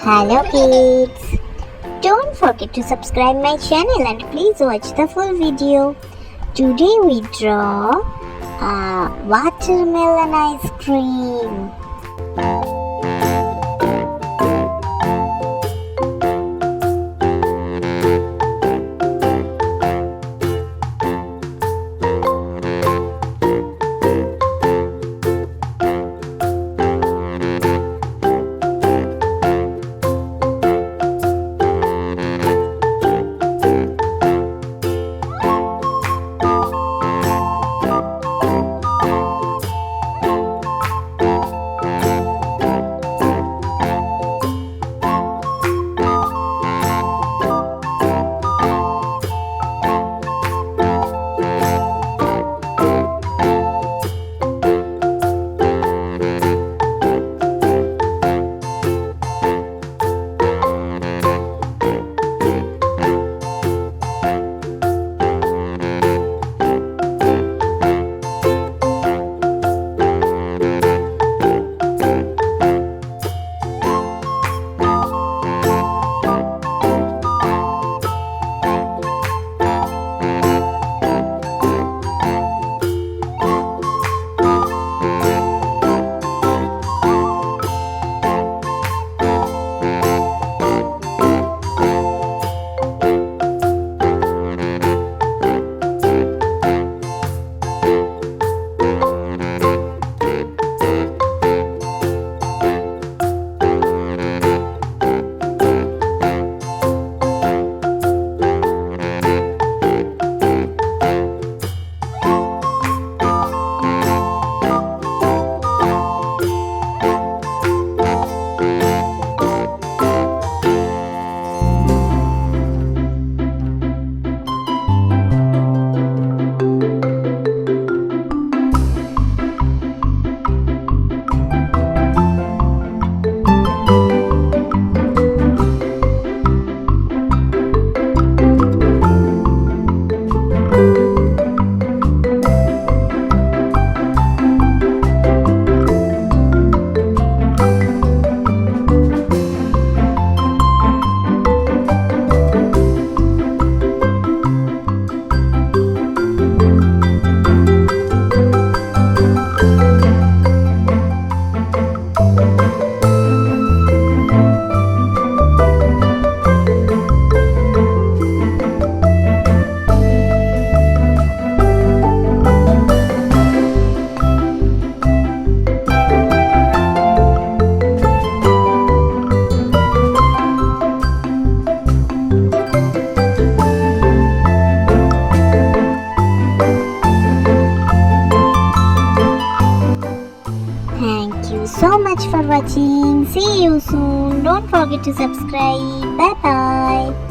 Hello kids! Don't forget to subscribe my channel and please watch the full video. Today we draw a watermelon ice cream. Thank you so much for watching. See you soon. Don't forget to subscribe. Bye bye.